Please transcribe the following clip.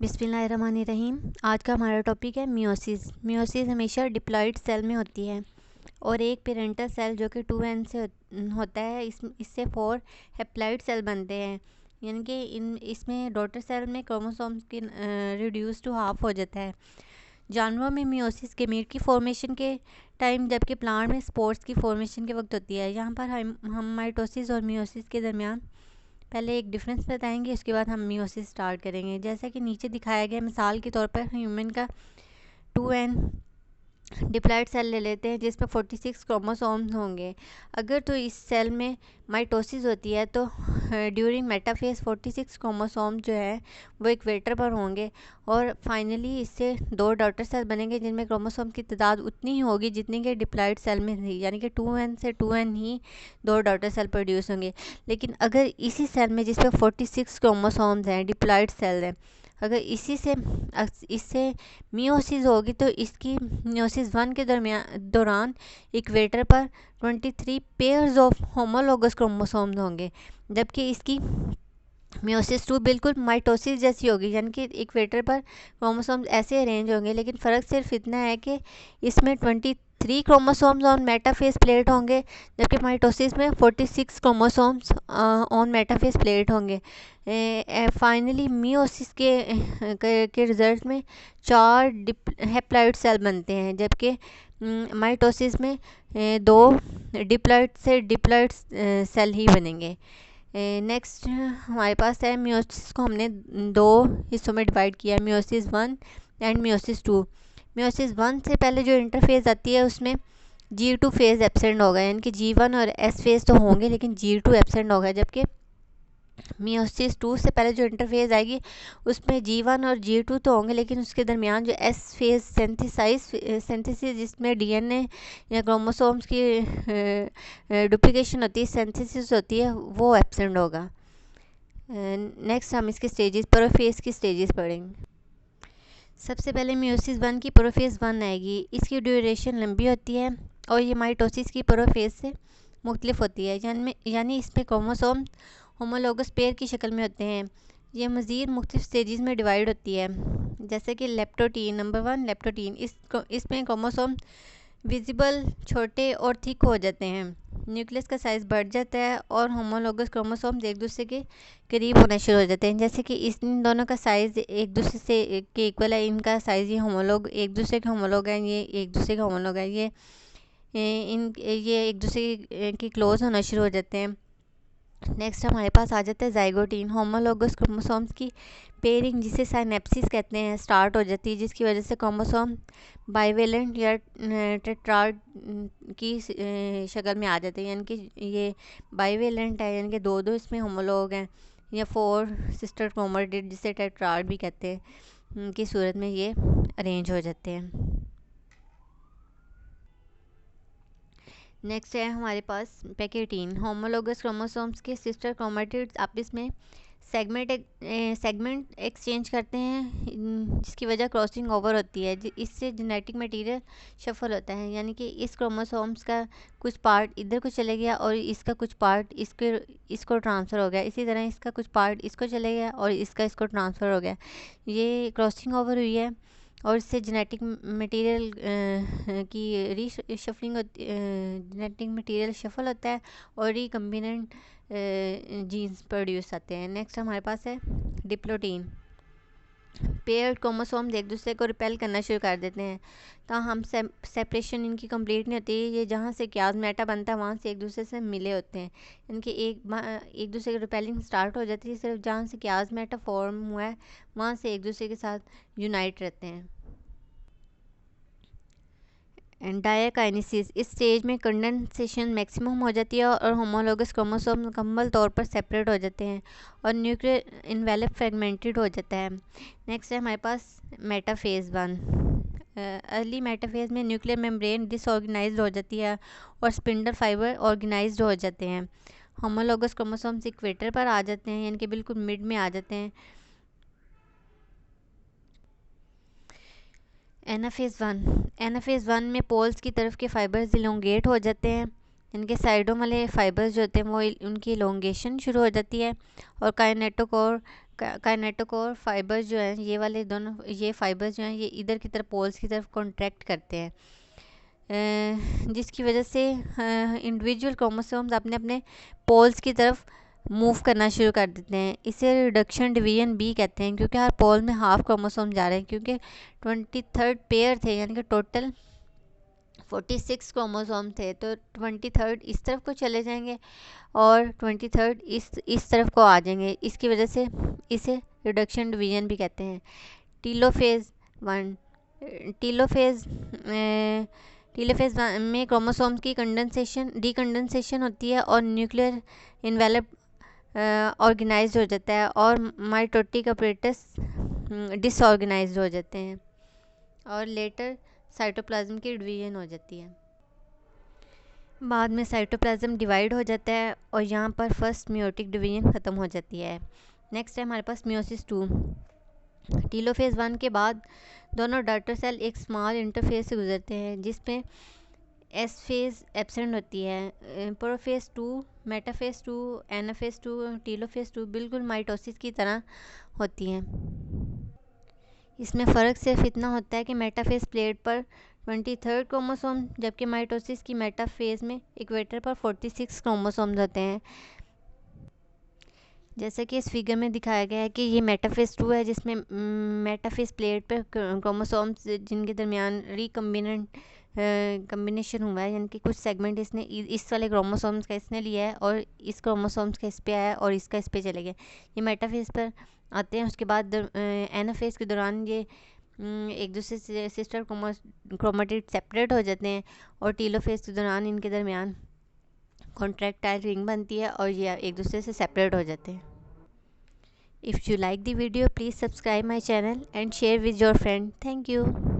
बिस्मिल्लाहिर्रहमानिर्रहीम। आज का हमारा टॉपिक है मियोसिस। मियोसिस हमेशा डिप्लॉइड सेल में होती है और एक पेरेंटल सेल जो कि 2n से होता है, इससे 4 हेप्लॉइड सेल बनते हैं। यानी कि इसमें डॉटर सेल में क्रोमोसोम्स की रिड्यूस टू हाफ हो जाता है। जानवरों में मियोसिस गेमीट की फॉर्मेशन के टाइम, जबकि प्लांट में स्पोर्स की फॉर्मेशन के वक्त होती है। यहाँ पर हम माइटोसिस और मियोसिस के दरमियान पहले एक डिफरेंस बताएंगे, उसके बाद हम मियोसिस स्टार्ट करेंगे। जैसा कि नीचे दिखाया गया, मिसाल के तौर पर ह्यूमन का 2n डिप्लॉइड सेल ले लेते हैं जिसमें 46 क्रोमोसोम्स होंगे। अगर तो इस सेल में माइटोसिस होती है तो ड्यूरिंग मेटाफेज 46 क्रोमोसोम जो है वो इक्वेटर पर होंगे और फाइनली इससे 2 डॉटर सेल बनेंगे जिनमें क्रोमोसोम की तादाद उतनी ही होगी जितनी कि डिप्लॉइड सेल में थी, यानी कि 2n से 2n ही 2 डॉटर सेल प्रोड्यूस होंगे। लेकिन अगर इसी सेल में जिसमें 46 क्रोमोसोम्स हैं, डिप्लॉइड सेल हैं, अगर इससे मियोसिस होगी तो इसकी मियोसिस 1 के दौरान इक्वेटर पर 23 पेयर्स ऑफ होमोलोगस क्रोमोसोम्स होंगे, जबकि इसकी मियोसिस 2 बिल्कुल माइटोसिस जैसी होगी, यानी कि इक्वेटर पर क्रोमोसोम्स ऐसे अरेंज होंगे। लेकिन फ़र्क सिर्फ इतना है कि इसमें 23 क्रोमोसोम्स ऑन मेटाफेज प्लेट होंगे, जबकि माइटोसिस में 46 क्रोमोसोम्स ऑन मेटाफेज प्लेट होंगे। फाइनली मियोसिस के रिजल्ट में 4 हेप्लॉइड सेल बनते हैं, जबकि माइटोसिस में 2 डिप्लॉइड सेल ही बनेंगे। नेक्स्ट हमारे पास है मियोसिस को हमने 2 हिस्सों में डिवाइड किया, मियोसिस 1 एंड मियोसिस 2। मियोसिस 1 से पहले जो इंटरफेज आती है उसमें G2 फेज़ एब्सेंट होगा, यानी कि G1 और S फेज़ तो होंगे लेकिन G2 एब्सेंट होगा। जबकि मियोसिस 2 से पहले जो इंटरफेज आएगी उसमें G1 और G2 तो होंगे लेकिन उसके दरमियान जो S फेज़ सिंथेसिस जिसमें DNA या क्रोमोसोम्स की डुप्लीकेशन होती है, सिंथेसिस होती है, वो एब्सेंट होगा। नेक्स्ट हम इसके स्टेजेस, प्रोफेज की स्टेजेस पढ़ेंगे। सबसे पहले मियोसिस 1 की प्रोफेज 1 आएगी। इसकी ड्यूरेशन लंबी होती है और ये माइटोसिस की प्रोफेज से मुख्तलिफ होती है, यानी इसमें क्रोमोसोम होमोलोगस पेयर की शक्ल में होते हैं। ये मज़ीद मुख्तलिफ स्टेजेस में डिवाइड होती है, जैसे कि लेप्टोटीन। नंबर 1 लेप्टोटीन, इसमें क्रोमोसोम विजिबल छोटे और थिक हो जाते हैं, न्यूक्लियस का साइज़ बढ़ जाता है और होमोलोगस क्रोमोसोम्स एक दूसरे के करीब होना शुरू हो जाते हैं। जैसे कि इन दोनों का साइज़ एक दूसरे से के इक्वल है, इनका साइज़ ये एक दूसरे के होमोलोग हैं, ये एक दूसरे के होमोलोग हैं, ये एक दूसरे के क्लोज होना शुरू हो जाते हैं। नेक्स्ट हमारे पास आ जाता है जाइगोटीन। होमोलोगस क्रोमोसोम्स की पेयरिंग, जिसे साइनेप्सिस कहते हैं, स्टार्ट हो जाती है, जिसकी वजह से क्रोमोसोम बाइवेलेंट या टेट्राड की शक्ल में आ जाते हैं, यानी कि ये बाइवेलेंट है, यानी कि 2 इसमें होमोलोग हैं, या 4 सिस्टर क्रोमैटिड जिसे टेट्राड भी कहते हैं की सूरत में ये अरेंज हो जाते हैं। नेक्स्ट है हमारे पास पैकेटीन। होमोलोगस क्रोमोसोम्स के सिस्टर क्रोमैटिड्स आपस में सेगमेंट एक्सचेंज करते हैं, जिसकी वजह क्रॉसिंग ओवर होती है। इससे जेनेटिक मटेरियल शफल होता है, यानी कि इस क्रोमोसोम्स का कुछ पार्ट इधर को चले गया और इसका कुछ पार्ट इसको ट्रांसफ़र हो गया। इसी तरह इसका कुछ पार्ट इसको चले गया और इसको ट्रांसफ़र हो गया। ये क्रॉसिंग ओवर हुई है और इससे जेनेटिक मटेरियल की रीशफलिंग होती, जेनेटिक मटेरियल शफल होता है और रिकम्बिनेंट जीन्स प्रोड्यूस आते हैं। नेक्स्ट हमारे पास है डिप्लोटीन। पेयर्ड क्रोमोसोम्स एक दूसरे को रिपेल करना शुरू कर देते हैं, हम सेपरेशन इनकी कंप्लीट नहीं होती। ये जहाँ से क्याज़मेटा बनता है वहाँ से एक दूसरे से मिले होते हैं, इनकी एक दूसरे की रिपेलिंग स्टार्ट हो जाती है। सिर्फ जहाँ से क्याज़मेटा फॉर्म हुआ है वहाँ से एक दूसरे के साथ यूनाइट रहते हैं। डायकाइनेसिस, इस स्टेज में कंडेंसेशन मैक्सिमम हो जाती है और होमोलोगस क्रोमोसोम मुकम्मल तौर पर सेपरेट हो जाते हैं और न्यूक्लियर इन्वेलप फ्रेगमेंटेड हो जाता है। नेक्स्ट है हमारे पास मेटाफेज 1। अर्ली मेटाफेज में न्यूक्लियर मेम्ब्रेन डिसऑर्गेनाइज्ड हो जाती है और स्पिंडल फाइबर ऑर्गेनाइज्ड हो जाते हैं। होमोलोगस क्रोमोसोम्स इक्वेटर पर आ जाते हैं, यानी कि बिल्कुल मिड में आ जाते हैं। एनाफेज 1 में पोल्स की तरफ के फाइबर्स इलोंगेट हो जाते हैं, इनके साइडों वाले फाइबर्स जो होते हैं वो उनकी इलोंगेशन शुरू हो जाती है और काइनेटोकोर काइनेटोकोर फाइबर्स जो हैं, ये वाले दोनों ये फाइबर्स जो हैं ये इधर की तरफ पोल्स की तरफ कॉन्ट्रैक्ट करते हैं, जिसकी वजह से इंडिविजुअल क्रोमोसोम्स अपने अपने पोल्स की तरफ मूव करना शुरू कर देते हैं। इसे रिडक्शन डिवीजन बी कहते हैं, क्योंकि हर पोल में हाफ क्रोमोसोम जा रहे हैं, क्योंकि 23rd पेयर थे, यानी कि टोटल 46 क्रोमोसोम थे, तो 23rd इस तरफ को चले जाएंगे और 23rd इस तरफ को आ जाएंगे। इसकी वजह से इसे रिडक्शन डिवीजन भी कहते हैं। टीलोफेज 1 टीलोफेज टीलोफेज में क्रोमोसोम्स की डीकंडेंसेशन होती है और न्यूक्लियर इन्वेलप ऑर्गेनाइज हो जाता है और माइटोटिक अपरेटस डिसऑर्गेनाइज्ड हो जाते हैं और लेटर साइटोप्लाज्म की डिवीजन हो जाती है। बाद में साइटोप्लाज्म डिवाइड हो जाता है और यहाँ पर फर्स्ट मियोटिक डिवीजन ख़त्म हो जाती है। नेक्स्ट है हमारे पास मियोसिस 2। टीलोफेज 1 के बाद दोनों डॉटर सेल एक स्मॉल इंटरफेज से गुजरते हैं, जिसमें एस फेज एब्सेंट होती है। प्रोफेज 2, मेटाफेज 2, एनाफेज 2, टीलोफेज 2 बिल्कुल माइटोसिस की तरह होती हैं। इसमें फ़र्क सिर्फ इतना होता है कि मेटाफेज प्लेट पर 23rd क्रोमोसोम, जबकि माइटोसिस की मेटाफेज में इक्वेटर पर 46 क्रोमोसोम्स होते हैं। जैसे कि इस फिगर में दिखाया गया है कि ये मेटाफेज 2 है, जिसमें मेटाफेज प्लेट पर क्रोमोसोम्स जिनके दरमियान कम्बिनेशन हुआ है, यानी कि कुछ सेगमेंट इसने इस वाले क्रोमोसोम्स का इसने लिया है और इस क्रोमोसोम्स का इस पे आया और इसका इस पे चले गया। ये मेटाफेज पर आते हैं। उसके बाद एनाफेज के दौरान ये एक दूसरे से सिस्टर क्रोमेटिड सेपरेट हो जाते हैं और टीलोफेज के दौरान इनके दरमियान कॉन्ट्रैक्टाइल रिंग बनती है और ये एक दूसरे से सेपरेट हो जाते हैं। If you like the video, please subscribe my channel and share with your friend. Thank you.